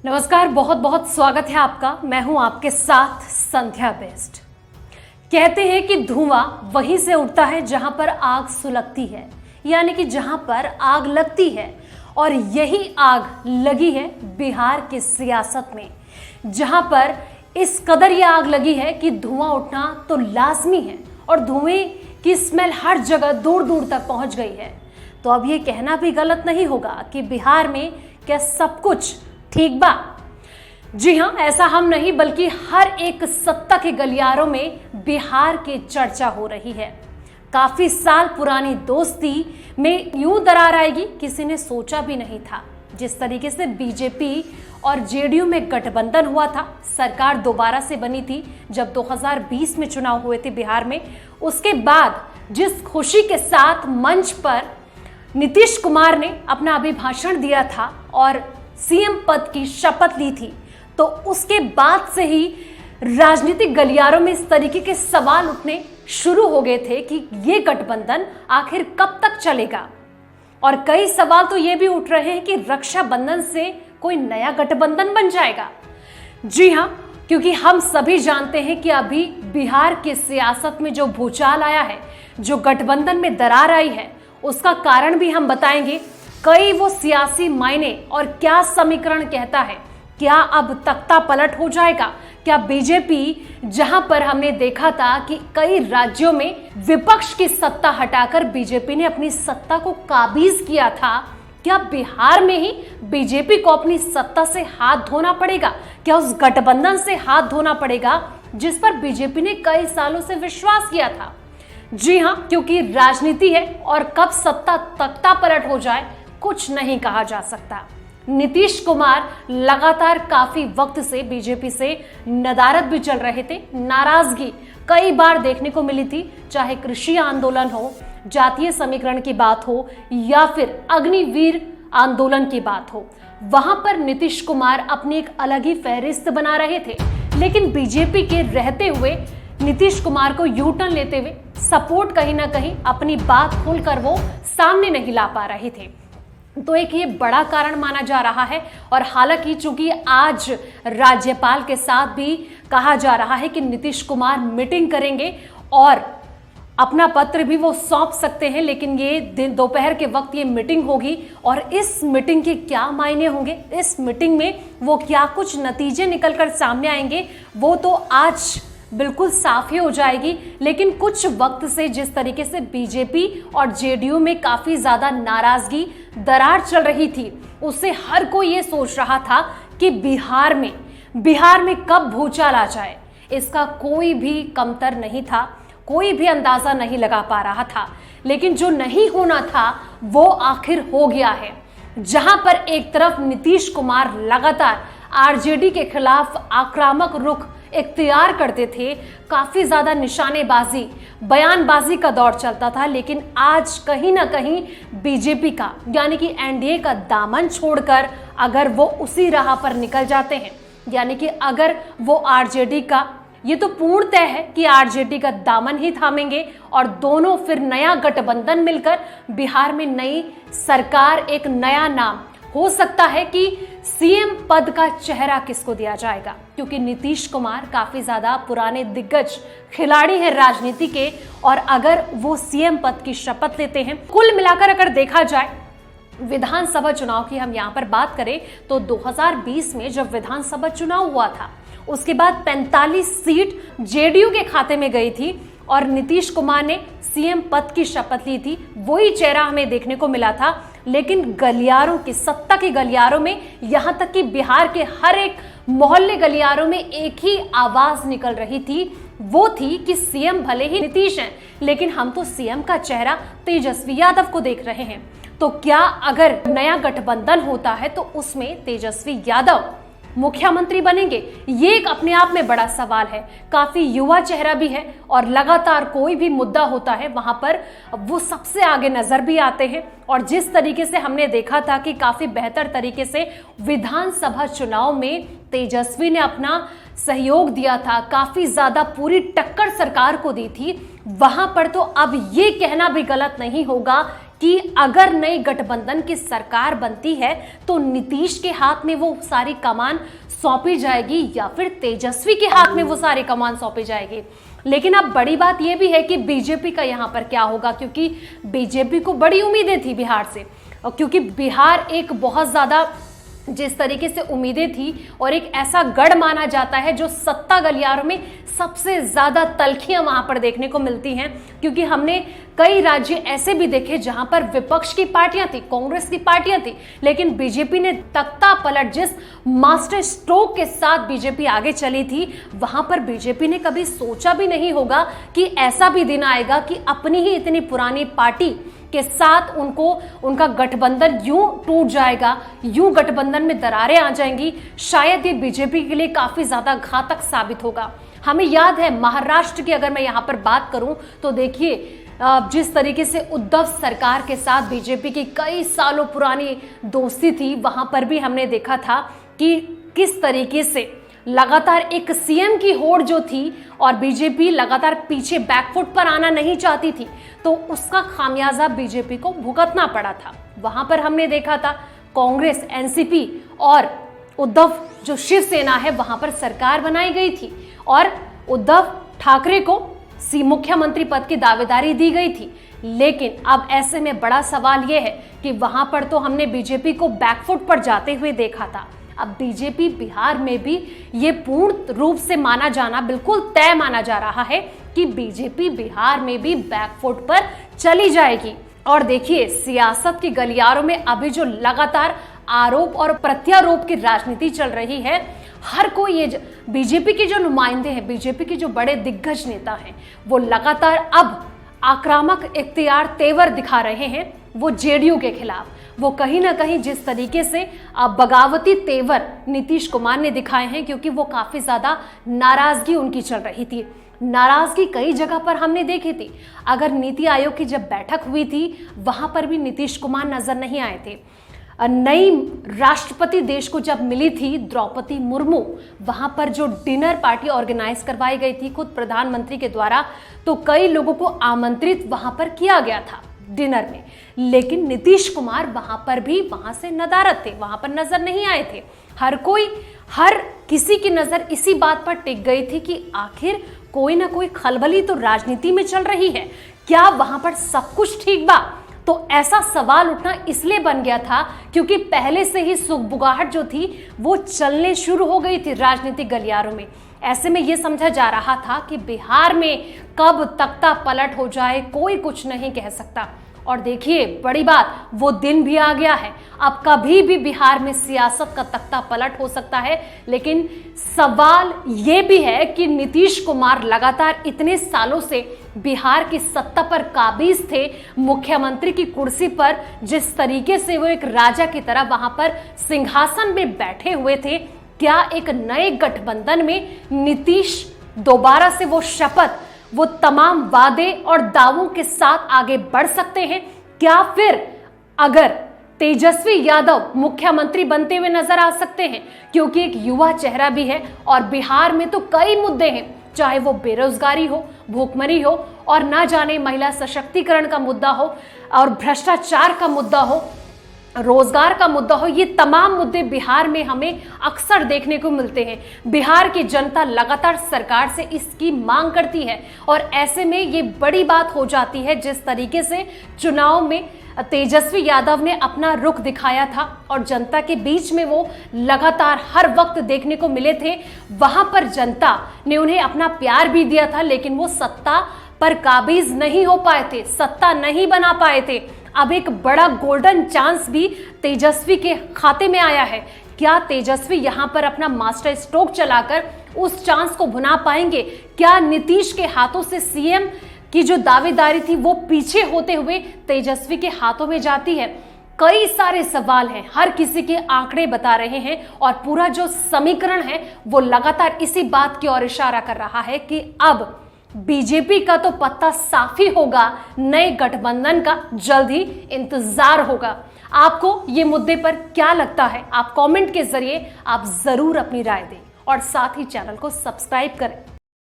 नमस्कार, बहुत बहुत स्वागत है आपका। मैं हूं आपके साथ संध्या बेस्ट। कहते हैं कि धुआं वहीं से उठता है जहां पर आग सुलगती है, यानी कि जहां पर आग लगती है। और यही आग लगी है बिहार की सियासत में, जहां पर इस कदर ये आग लगी है कि धुआं उठना तो लाजमी है और धुएं की स्मेल हर जगह दूर दूर तक पहुंच गई है। तो अब ये कहना भी गलत नहीं होगा कि बिहार में क्या सब कुछ ठीक बा। जी हां, ऐसा हम नहीं बल्कि हर एक सत्ता के गलियारों में बिहार की चर्चा हो रही है। काफी साल पुरानी दोस्ती में यूं दरार आएगी किसी ने सोचा भी नहीं था। जिस तरीके से बीजेपी और जेडीयू में गठबंधन हुआ था, सरकार दोबारा से बनी थी जब 2020 में चुनाव हुए थे बिहार में। उसके बाद जिस खुशी के साथ मंच पर नीतीश कुमार ने अपना अभिभाषण दिया था और सीएम पद की शपथ ली थी, तो उसके बाद से ही राजनीतिक गलियारों में इस तरीके के सवाल उठने शुरू हो गए थे कि ये गठबंधन आखिर कब तक चलेगा। और कई सवाल तो ये भी उठ रहे हैं कि रक्षाबंधन से कोई नया गठबंधन बन जाएगा। जी हां, क्योंकि हम सभी जानते हैं कि अभी बिहार की सियासत में जो भूचाल आया है, जो गठबंधन में दरार आई है, उसका कारण भी हम बताएंगे। कई वो सियासी मायने और क्या समीकरण कहता है, क्या अब तख्ता पलट हो जाएगा? क्या बीजेपी, जहां पर हमने देखा था कि कई राज्यों में विपक्ष की सत्ता हटाकर बीजेपी ने अपनी सत्ता को काबीज किया था, क्या बिहार में ही बीजेपी को अपनी सत्ता से हाथ धोना पड़ेगा? क्या उस गठबंधन से हाथ धोना पड़ेगा जिस पर बीजेपी ने कई सालों से विश्वास किया था? जी हां, क्योंकि राजनीति है और कब सत्ता तख्ता पलट हो जाए कुछ नहीं कहा जा सकता। नीतीश कुमार लगातार काफी वक्त से बीजेपी से नदारद भी चल रहे थे। नाराजगी कई बार देखने को मिली थी, चाहे कृषि आंदोलन हो, जातीय समीकरण की बात हो या फिर अग्निवीर आंदोलन की बात हो। वहां पर नीतीश कुमार अपनी एक अलग ही फहरिस्त बना रहे थे, लेकिन बीजेपी के रहते हुए नीतीश कुमार को यू टर्न लेते हुए सपोर्ट कहीं ना कहीं अपनी बात खुलकर वो सामने नहीं ला पा रहे थे। तो एक ये बड़ा कारण माना जा रहा है। और हालांकि चूंकि आज राज्यपाल के साथ भी कहा जा रहा है कि नीतीश कुमार मीटिंग करेंगे और अपना पत्र भी वो सौंप सकते हैं, लेकिन ये दिन दोपहर के वक्त ये मीटिंग होगी और इस मीटिंग के क्या मायने होंगे, इस मीटिंग में वो क्या कुछ नतीजे निकलकर सामने आएंगे, वो तो आज बिल्कुल साफ ही हो जाएगी। लेकिन कुछ वक्त से जिस तरीके से बीजेपी और जेडीयू में काफी ज्यादा नाराजगी, दरार चल रही थी, उससे हर कोई ये सोच रहा था कि बिहार में कब भूचाल आ जाए। इसका कोई भी कमतर नहीं था, कोई भी अंदाजा नहीं लगा पा रहा था। लेकिन जो नहीं होना था वो आखिर हो गया है। जहां पर एक तरफ नीतीश कुमार लगातार आरजेडी के खिलाफ आक्रामक रुख इख्तियार करते थे, काफी ज्यादा निशानेबाजी, बयानबाजी का दौर चलता था, लेकिन आज कहीं ना कहीं बीजेपी का यानी कि एनडीए का दामन छोड़कर अगर वो उसी राह पर निकल जाते हैं, यानी कि अगर वो आरजेडी का, ये तो पूर्ण तय है कि आरजेडी का दामन ही थामेंगे और दोनों फिर नया गठबंधन मिलकर बिहार में नई सरकार, एक नया नाम हो सकता है कि सीएम पद का चेहरा किसको दिया जाएगा, क्योंकि नीतीश कुमार काफी ज्यादा पुराने दिग्गज खिलाड़ी हैं राजनीति के, और अगर वो सीएम पद की शपथ लेते हैं, कुल मिलाकर अगर देखा जाए विधानसभा चुनाव की हम यहां पर बात करें तो 2020 में जब विधानसभा चुनाव हुआ था, उसके बाद 45 सीट जेडीयू के खाते में गई थी और नीतीश कुमार ने सीएम पद की शपथ ली थी। वही चेहरा हमें देखने को मिला था, लेकिन गलियारों की, सत्ता के गलियारों में, यहां तक कि बिहार के हर एक मोहल्ले गलियारों में एक ही आवाज निकल रही थी, वो थी कि सीएम भले ही नीतीश हैं, लेकिन हम तो सीएम का चेहरा तेजस्वी यादव को देख रहे हैं। तो क्या अगर नया गठबंधन होता है तो उसमें तेजस्वी यादव मुख्यमंत्री बनेंगे? ये एक अपने आप में बड़ा सवाल है। काफी युवा चेहरा भी है और लगातार कोई भी मुद्दा होता है वहां पर वो सबसे आगे नजर भी आते हैं। और जिस तरीके से हमने देखा था कि काफी बेहतर तरीके से विधानसभा चुनाव में तेजस्वी ने अपना सहयोग दिया था, काफी ज्यादा पूरी टक्कर सरकार को दी थी, वहां पर तो अब ये कहना भी गलत नहीं होगा कि अगर नई गठबंधन की सरकार बनती है तो नीतीश के हाथ में वो सारी कमान सौंपी जाएगी या फिर तेजस्वी के हाथ में वो सारी कमान सौंपी जाएगी। लेकिन अब बड़ी बात यह भी है कि बीजेपी का यहां पर क्या होगा, क्योंकि बीजेपी को बड़ी उम्मीदें थी बिहार से, और क्योंकि बिहार एक बहुत ज्यादा जिस तरीके से उम्मीदें थी और एक ऐसा गढ़ माना जाता है जो सत्ता गलियारों में सबसे ज्यादा तल्खियां वहां पर देखने को मिलती हैं, क्योंकि हमने कई राज्य ऐसे भी देखे जहां पर विपक्ष की पार्टियां थी, कांग्रेस की पार्टियां थी, लेकिन बीजेपी ने तख्ता पलट, जिस मास्टर स्ट्रोक के साथ बीजेपी आगे चली थी, वहां पर बीजेपी ने कभी सोचा भी नहीं होगा कि ऐसा भी दिन आएगा कि अपनी ही इतनी पुरानी पार्टी के साथ उनका गठबंधन यूं टूट जाएगा, यूं गठबंधन में दरारें आ जाएंगी। शायद ये बीजेपी के लिए काफी ज्यादा घातक साबित होगा। हमें याद है महाराष्ट्र की अगर मैं यहां पर बात करूं तो देखिए जिस तरीके से उद्धव सरकार के साथ बीजेपी की कई सालों पुरानी दोस्ती थी, वहां पर भी हमने देखा था कि किस तरीके से लगातार एक सीएम की होड़ जो थी और बीजेपी लगातार पीछे बैकफुट पर आना नहीं चाहती थी, तो उसका खामियाजा बीजेपी को भुगतना पड़ा था। वहां पर हमने देखा था कांग्रेस, एनसीपी और उद्धव जो शिवसेना है, वहां पर सरकार बनाई गई थी और उद्धव ठाकरे को मुख्यमंत्री पद की दावेदारी दी गई थी। लेकिन अब ऐसे में बड़ा सवाल यह है कि वहां पर तो हमने बीजेपी को बैकफुट पर जाते हुए देखा था। अब बीजेपी बिहार में भी ये पूर्ण रूप से माना जाना बिल्कुल तय माना जा रहा है कि बीजेपी बिहार में भी बैकफुट पर चली जाएगी। और देखिए सियासत की गलियारों में अभी जो लगातार आरोप और प्रत्यारोप की राजनीति चल रही है, हर कोई ये बीजेपी के जो नुमाइंदे हैं, बीजेपी के जो बड़े दिग्गज नेता हैं, वो लगातार अब आक्रामक इख्तियार तेवर दिखा रहे हैं वो जेडीयू के खिलाफ। वो कहीं ना कहीं जिस तरीके से बगावती तेवर नीतीश कुमार ने दिखाए हैं, क्योंकि वो काफी ज्यादा नाराजगी उनकी चल रही थी। नाराजगी कई जगह पर हमने देखी थी। अगर नीति आयोग की जब बैठक हुई थी, वहां पर भी नीतीश कुमार नजर नहीं आए थे। नई राष्ट्रपति देश को जब मिली थी द्रौपदी मुर्मू, वहां पर जो डिनर पार्टी ऑर्गेनाइज करवाई गई थी खुद प्रधानमंत्री के द्वारा, तो कई लोगों को आमंत्रित वहां पर किया गया था डिनर में, लेकिन नीतीश कुमार वहां से नदारद थे, वहां पर नजर नहीं आए थे। हर किसी की नजर इसी बात पर टिक गई थी कि आखिर कोई ना कोई खलबली तो राजनीति में चल रही है, क्या वहां पर सब कुछ ठीक बा? तो ऐसा सवाल उठना इसलिए बन गया था क्योंकि पहले से ही सुगबुगाहट जो थी वो चलने शुरू हो गई थी राजनीतिक गलियारों में। ऐसे में यह समझा जा रहा था कि बिहार में कब तख्ता पलट हो जाए कोई कुछ नहीं कह सकता। और देखिए बड़ी बात, वो दिन भी आ गया है। अब कभी भी बिहार में सियासत का तख्ता पलट हो सकता है। लेकिन सवाल ये भी है कि नीतीश कुमार लगातार इतने सालों से बिहार की सत्ता पर काबिज थे, मुख्यमंत्री की कुर्सी पर जिस तरीके से वो एक राजा की तरह वहां पर सिंहासन में बैठे हुए थे, क्या एक नए गठबंधन में नीतीश दोबारा से वो शपथ, वो तमाम वादे और दावों के साथ आगे बढ़ सकते हैं? क्या फिर अगर तेजस्वी यादव मुख्यमंत्री बनते हुए नजर आ सकते हैं? क्योंकि एक युवा चेहरा भी है और बिहार में तो कई मुद्दे हैं, चाहे वो बेरोजगारी हो, भूखमरी हो और ना जाने महिला सशक्तिकरण का मुद्दा हो और भ्रष्टाचार का मुद्दा हो, रोजगार का मुद्दा हो। ये तमाम मुद्दे बिहार में हमें अक्सर देखने को मिलते हैं। बिहार की जनता लगातार सरकार से इसकी मांग करती है और ऐसे में ये बड़ी बात हो जाती है जिस तरीके से चुनाव में तेजस्वी यादव ने अपना रुख दिखाया था और जनता के बीच में वो लगातार हर वक्त देखने को मिले थे। वहां पर जनता ने उन्हें अपना प्यार भी दिया था, लेकिन वो सत्ता पर काबिज नहीं हो पाए थे, सत्ता नहीं बना पाए थे। अब एक बड़ा गोल्डन चांस भी तेजस्वी के खाते में आया है। क्या तेजस्वी यहां पर अपना मास्टर स्ट्रोक चलाकर उस चांस को भुना पाएंगे? क्या नीतीश के हाथों से सीएम की जो दावेदारी थी वो पीछे होते हुए तेजस्वी के हाथों में जाती है? कई सारे सवाल हैं, हर किसी के आंकड़े बता रहे हैं और पूरा जो समीकरण है वो लगातार इसी बात की ओर इशारा कर रहा है कि अब बीजेपी का तो पत्ता साफ ही होगा, नए गठबंधन का जल्द ही इंतजार होगा। आपको ये मुद्दे पर क्या लगता है? आप कमेंट के जरिए आप जरूर अपनी राय दें और साथ ही चैनल को सब्सक्राइब करें।